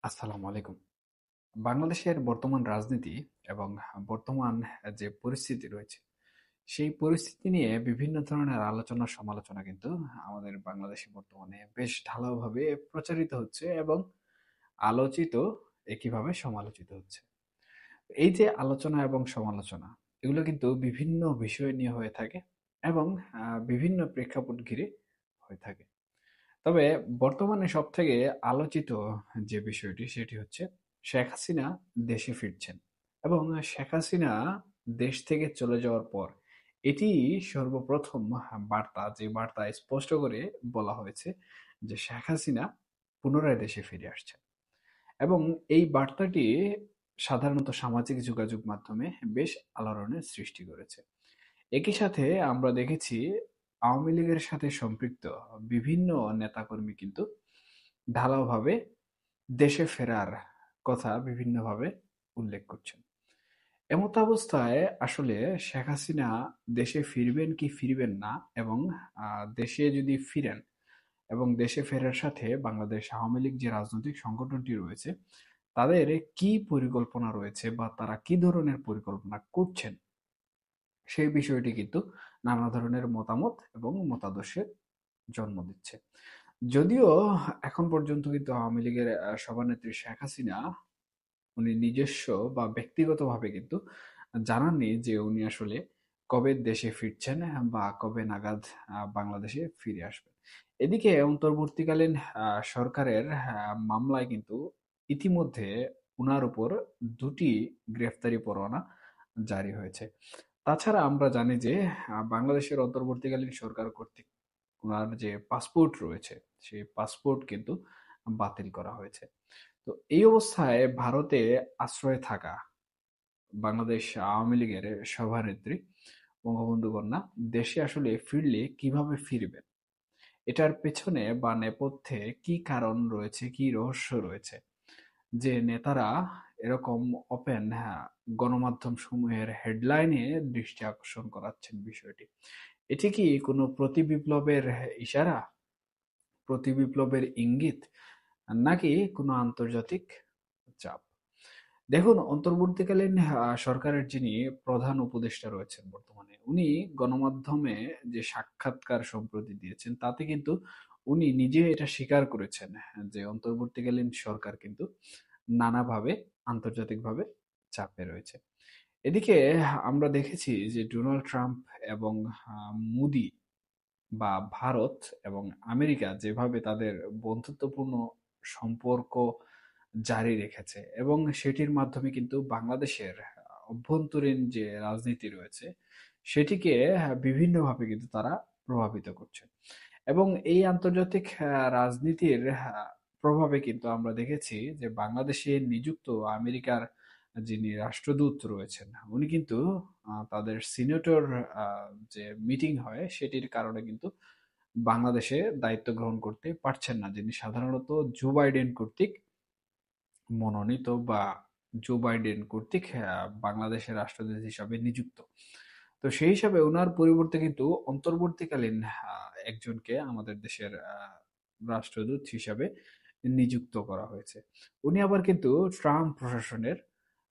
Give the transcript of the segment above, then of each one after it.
আসসালামু আলাইকুম। বাংলাদেশের বর্তমান রাজনীতি এবং বর্তমান যে পরিস্থিতি রয়েছে, সেই পরিস্থিতি নিয়ে বিভিন্ন ধরনের আলোচনা সমালোচনা কিন্তু আমাদের বাংলাদেশে বর্তমানে বেশ ঢালাওভাবে প্রচারিত হচ্ছে এবং আলোচিত একইভাবে সমালোচিত হচ্ছে। এই যে আলোচনা এবং সমালোচনা, এগুলো কিন্তু বিভিন্ন বিষয় নিয়ে হয়ে থাকে এবং বিভিন্ন প্রেক্ষাপট ঘিরে হয়ে থাকে। তবে বর্তমানে সবথেকে আলোচিত যে বিষয়টি সেটি হচ্ছে শেখ হাসিনা দেশে ফিরছেন এবং শেখ হাসিনা দেশ থেকে চলে যাওয়ার পর এটি সর্বপ্রথম বার্তা, যে বার্তা স্পষ্ট করে বলা হয়েছে যে শেখ হাসিনা পুনরায় দেশে ফিরে আসছেন। এবং এই বার্তাটি সাধারণত সামাজিক যোগাযোগ মাধ্যমে বেশ আলোড়নের সৃষ্টি করেছে। একই সাথে আমরা দেখেছি আওয়ামী লীগের সাথে সম্পৃক্ত বিভিন্ন নেতাকর্মী কিন্তু ঢালাওভাবে দেশে ফেরার কথা বিভিন্নভাবে উল্লেখ করছেন। এমত অবস্থায় আসলে শেখ হাসিনা দেশে ফিরবেন কি ফিরবেন না, এবং দেশে যদি ফিরেন এবং দেশে ফেরার সাথে বাংলাদেশ আওয়ামী লীগ যে রাজনৈতিক সংগঠনটি রয়েছে তাদের কি পরিকল্পনা রয়েছে বা তারা কি ধরনের পরিকল্পনা করছেন, সেই বিষয়টি কিন্তু নানা ধরনের মতামত এবং মতাদর্শের জন্ম দিচ্ছে। যদিও এখন পর্যন্ত কিন্তু আওয়ামী লীগের সভানেত্রী শেখ হাসিনা উনি নিজস্ব বা ব্যক্তিগতভাবে কিন্তু জানাননি যে উনি আসলে কবে দেশে ফিরছেন বা কবে নাগাদ বাংলাদেশে ফিরে আসবেন। এদিকে অন্তর্বর্তীকালীন সরকারের মামলায় কিন্তু ইতিমধ্যে উনার উপর দুটি গ্রেফতারি পরোয়ানা জারি হয়েছে। তাছাড়া আমরা জানি যে বাংলাদেশের অন্তর্বর্তীকালীন সরকার কর্তৃক উনার যে পাসপোর্ট রয়েছে সেই পাসপোর্ট কিন্তু বাতিল করা হয়েছে। তো এই অবস্থায় ভারতে আশ্রয়ে থাকা বাংলাদেশ আওয়ামী লীগের সভানেত্রী বঙ্গবন্ধু কন্যা দেশে আসলে ফিরলে কিভাবে ফিরবেন, এটার পেছনে বা নেপথ্যে কি কারণ রয়েছে, কি রহস্য রয়েছে যে নেতারা এরকম ওপেন গণমাধ্যম সমূহের হেডলাইনে দৃষ্টি আকর্ষণ করাচ্ছেন বিষয়টি। এটি কি কোনো প্রতিবিপ্লবের ইশারা, প্রতিবিপ্লবের ইঙ্গিত, নাকি কোনো আন্তর্জাতিক চাপ? দেখুন, অন্তর্বর্তীকালীন সরকারের যিনি প্রধান উপদেষ্টা রয়েছেন বর্তমানে, উনি গণমাধ্যমে যে সাক্ষাৎকার সম্প্রতি দিয়েছেন তাতে কিন্তু উনি নিজে এটা স্বীকার করেছেন যে অন্তর্বর্তীকালীন সরকার কিন্তু নানাভাবে আন্তর্জাতিকভাবে চাপে রয়েছে। এদিকে আমরা দেখেছি যে ডোনাল্ড ট্রাম্প এবং মোদি বা ভারত এবং আমেরিকা যেভাবে তাদের বন্ধুত্বপূর্ণ সম্পর্ক জারি রেখেছে এবং সেটির মাধ্যমে কিন্তু বাংলাদেশের অভ্যন্তরীণ যে রাজনীতি রয়েছে সেটিকে বিভিন্নভাবে কিন্তু তারা প্রভাবিত করছে। এবং এই আন্তর্জাতিক রাজনীতির প্রভাবে কিন্তু আমরা দেখেছি যে বাংলাদেশে নিযুক্ত আমেরিকার যিনি রাষ্ট্রদূত রয়েছেন উনি কিন্তু তাদের সিনেটর যে মিটিং হয় সেটির কারণে কিন্তু বাংলাদেশে দায়িত্ব গ্রহণ করতে পারছেন না, যিনি সাধারণত জো বাইডেন কর্তৃক মনোনীত বা জো বাইডেন কর্তৃক বাংলাদেশের রাষ্ট্রদূত হিসাবে নিযুক্ত। তো সেই হিসাবে ওনার পরিবর্তে কিন্তু অন্তর্বর্তীকালীন একজনকে আমাদের দেশের রাষ্ট্রদূত হিসাবে নিযুক্ত করা হয়েছে। উনি আবার কিন্তু ট্রাম্প প্রশাসনের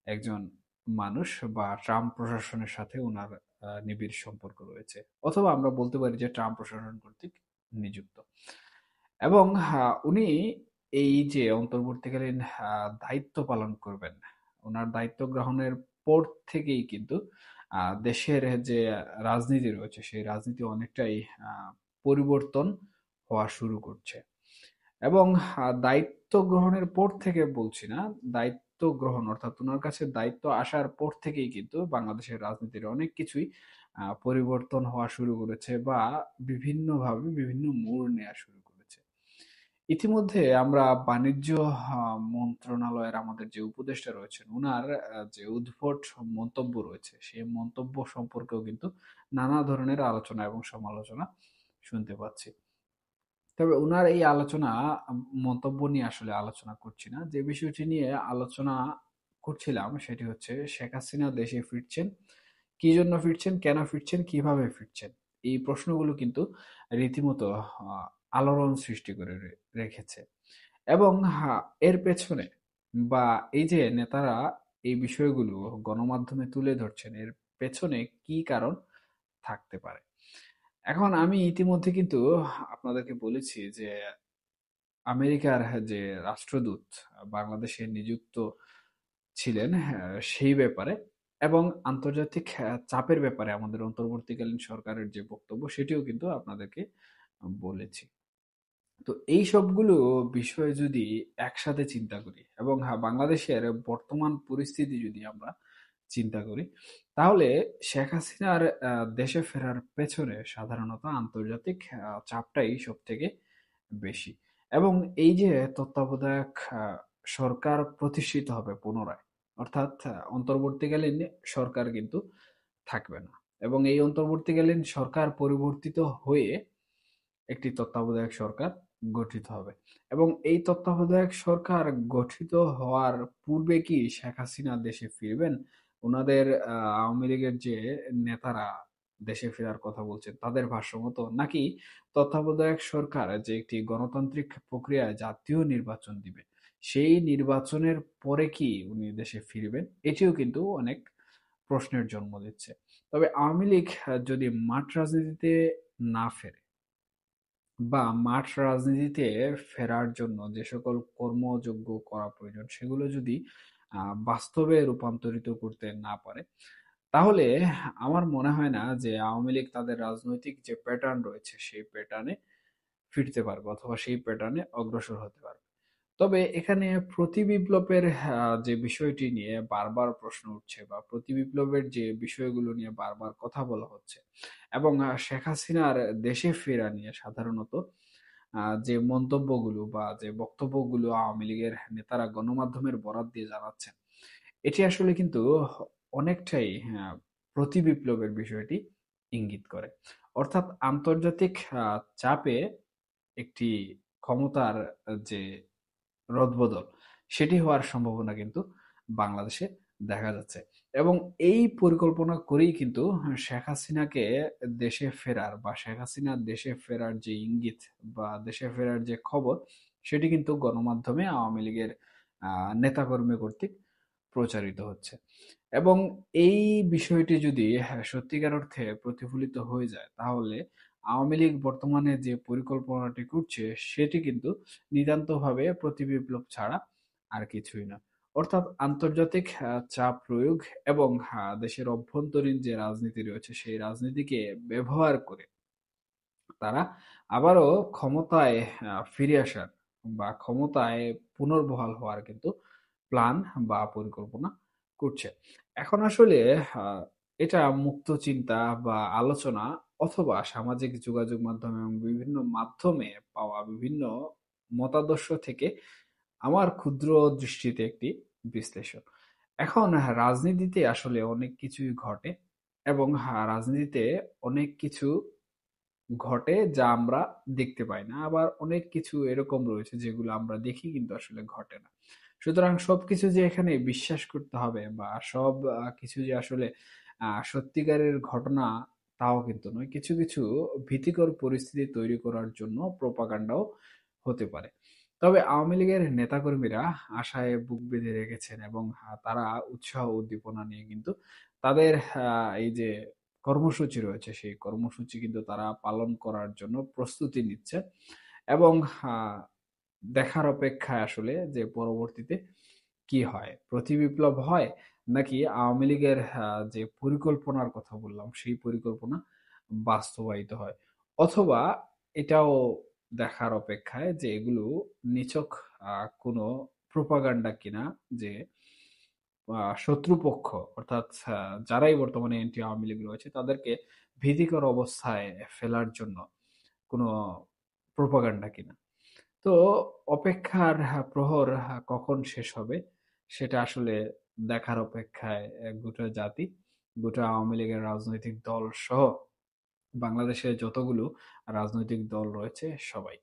একজন মানুষ বা ট্রাম্প প্রশাসনের সাথে ওনার নিবিড় সম্পর্ক রয়েছে, অথবা আমরা বলতে পারি যে ট্রাম্প প্রশাসন কর্তৃক নিযুক্ত। এবং উনি এই যে অন্তর্বর্তীকালীন দায়িত্ব পালন করবেন, ওনার দায়িত্ব গ্রহণের পর থেকেই কিন্তু দেশের যে রাজনীতি রয়েছে সেই রাজনীতি অনেকটাই পরিবর্তন হওয়া শুরু করছে। এবং দায়িত্ব গ্রহণের পর থেকে বলছি না, দায়িত্ব গ্রহণ অর্থাৎ ওনার কাছে দায়িত্ব আসার পর থেকেই কিন্তু বাংলাদেশের রাজনীতির অনেক কিছুই পরিবর্তন হওয়া শুরু করেছে বা বিভিন্নভাবে বিভিন্ন মোড় নেওয়া শুরু করেছে। ইতিমধ্যে আমরা বাণিজ্য মন্ত্রণালয়ের আমাদের যে উপদেষ্টা রয়েছেন উনার যে উদ্ভট মন্তব্য রয়েছে সেই মন্তব্য সম্পর্কেও কিন্তু নানা ধরনের আলোচনা এবং সমালোচনা শুনতে পাচ্ছি। তবে উনার এই আলোচনা মন্তব্য নিয়ে আসলে আলোচনা করছি না, যে বিষয়টি নিয়ে আলোচনা করছিলাম সেটি হচ্ছে শেখ হাসিনা দেশে ফিরছেন, কি জন্য ফিরছেন, কেন ফিরছেন, কিভাবে ফিরছেন। এই প্রশ্নগুলো কিন্তু রীতিমতো আলোড়ন সৃষ্টি করে রেখেছে। এবং এর পেছনে বা এই যে নেতারা এই বিষয়গুলো গণমাধ্যমে তুলে ধরছেন, এর পেছনে কি কারণ থাকতে পারে? এখন আমি ইতিমধ্যে কিন্তু আপনাদেরকে বলেছি যে আমেরিকার যে রাষ্ট্রদূত বাংলাদেশে নিযুক্ত ছিলেন, হ্যাঁ, সেই ব্যাপারে এবং আন্তর্জাতিক চাপের ব্যাপারে আমাদের অন্তর্বর্তীকালীন সরকারের যে বক্তব্য সেটিও কিন্তু আপনাদেরকে বলেছি। তো এই সবগুলো বিষয় যদি একসাথে চিন্তা করি এবং হ্যাঁ, বাংলাদেশের বর্তমান পরিস্থিতি যদি আমরা চিন্তা করি, তাহলে শেখ হাসিনার দেশে ফেরার পেছনে সাধারণত আন্তর্জাতিক চাপটাই সব থেকে বেশি। এবং এই যে তত্ত্বাবধায়ক সরকার প্রতিষ্ঠিত হবে পুনরায়, অর্থাৎ অন্তর্বর্তীকালীন সরকার কিন্তু থাকবে না, এবং এই অন্তর্বর্তীকালীন সরকার পরিবর্তিত হয়ে একটি তত্ত্বাবধায়ক সরকার গঠিত হবে। এবং এই তত্ত্বাবধায়ক সরকার গঠিত হওয়ার পূর্বে কি শেখ হাসিনা দেশে ফিরবেন? ওনাদের আওয়ামী লীগের যে নেতারা দেশে ফেরার কথা বলছেন তাদের ভাষ্যমতো, নাকি তত্ত্বাবধায়ক সরকার যে একটি গণতান্ত্রিক প্রক্রিয়ায় জাতীয় নির্বাচন দিবে, সেই নির্বাচনের পরে কি উনি দেশে ফিরবেন? এটিও কিন্তু অনেক প্রশ্নের জন্ম দিচ্ছে। তবে আওয়ামী লীগ যদি মাঠ রাজনীতিতে না ফেরে বা মাঠ রাজনীতিতে ফেরার জন্য যে সকল কর্মযজ্ঞ করা প্রয়োজন সেগুলো যদি বাস্তবে রূপান্তরিত করতে না পারে, তাহলে আমার মনে হয় না যে আওয়ামী লীগ তাদের রাজনৈতিক যে প্যাটার্ন রয়েছে সেই প্যাটার্নে ফিরতে পারবে অথবা সেই প্যাটার্নে অগ্রসর হতে পারবে। তবে এখানে প্রতিবিপ্লবের যে বিষয়টি নিয়ে বারবার প্রশ্ন উঠছে বা প্রতিবিপ্লবের যে বিষয়গুলো নিয়ে বারবার কথা বলা হচ্ছে এবং শেখ হাসিনার দেশে ফেরা নিয়ে সাধারণত যে মন্তব্যগুলো বা যে বক্তব্যগুলো আওয়ামী লীগের নেতারা গণমাধ্যমের বরাত দিয়ে জানাচ্ছেন, এটি আসলে কিন্তু অনেকটাই প্রতিবিপ্লবের বিষয়টি ইঙ্গিত করে। অর্থাৎ আন্তর্জাতিক চাপে একটি ক্ষমতার যে রদবদল সেটি হওয়ার সম্ভাবনা কিন্তু বাংলাদেশে দেখা যাচ্ছে। এবং এই পরিকল্পনা করেই কিন্তু শেখ হাসিনাকে দেশে ফেরার বা শেখ হাসিনা দেশে ফেরার যে ইঙ্গিত বা দেশে ফেরার যে খবর সেটি কিন্তু গণমাধ্যমে আওয়ামী লীগের নেতাকর্মী কর্তৃক প্রচারিত হচ্ছে। এবং এই বিষয়টি যদি সত্যিকার অর্থে প্রতিফলিত হয়ে যায়, তাহলে আওয়ামী লীগ বর্তমানে যে পরিকল্পনাটি করছে সেটি কিন্তু নিতান্তভাবে প্রতিবিপ্লব ছাড়া আর কিছুই না। অর্থাৎ আন্তর্জাতিক চাপ প্রয়োগ এবং দেশের অভ্যন্তরীণ যে রাজনীতি রয়েছে সেই রাজনীতিকে ব্যবহার করে তারা আবারও ক্ষমতায় ফিরে আসার বা ক্ষমতায় পুনর্বহাল হওয়ার কিন্তু প্ল্যান বা পরিকল্পনা করছে। এখন আসলে এটা মুক্ত চিন্তা বা আলোচনা অথবা সামাজিক যোগাযোগ মাধ্যমে এবং বিভিন্ন মাধ্যমে পাওয়া বিভিন্ন মতাদর্শ থেকে আমার ক্ষুদ্র দৃষ্টিতে একটি বিশ্লেষণ। এখন রাজনীতিতে আসলে অনেক কিছুই ঘটে এবং রাজনীতিতে অনেক কিছু ঘটে যা আমরা দেখতে পাই না। আবার অনেক কিছু এরকম রয়েছে যেগুলো আমরা দেখি কিন্তু আসলে ঘটে না। সুতরাং সবকিছু যে এখানে বিশ্বাস করতে হবে বা সব কিছু যে আসলে সত্যিকারের ঘটনা তাও কিন্তু নয়। কিছু, কিছু ভীতিকর পরিস্থিতি তৈরি করার জন্য প্রোপাগান্ডাও হতে পারে। তবে আওয়ামী লীগের নেতাকর্মীরা আশায় বুক বেঁধে রেখেছেন এবং তারা উৎসাহ উদ্দীপনা নিয়ে কিন্তু তাদের এই যে কর্মসূচি রয়েছে সেই কর্মসূচি কিন্তু তারা পালন করার জন্য প্রস্তুতি নিচ্ছে এবং আহ, দেখার অপেক্ষায় আসলে যে পরবর্তীতে কি হয়, প্রতিবিপ্লব হয় নাকি আওয়ামী লীগের যে পরিকল্পনার কথা বললাম সেই পরিকল্পনা বাস্তবায়িত হয়, অথবা এটাও দেখার অপেক্ষায় যে এগুলো নিছক কোনো প্রোপাগান্ডা কিনা, যে শত্রুপক্ষ অর্থাৎ যারাই বর্তমানে এন্টি আওয়ামী লীগ রয়েছে তাদেরকে ভীতিকর অবস্থায় ফেলার জন্য কোনো প্রোপাগান্ডা কিনা। তো অপেক্ষার প্রহর কখন শেষ হবে সেটা আসলে দেখার অপেক্ষায় গোটা জাতি, গোটা আওয়ামী লীগের রাজনৈতিক দল সহ বাংলাদেশে যতগুলো রাজনৈতিক দল রয়েছে সবাই।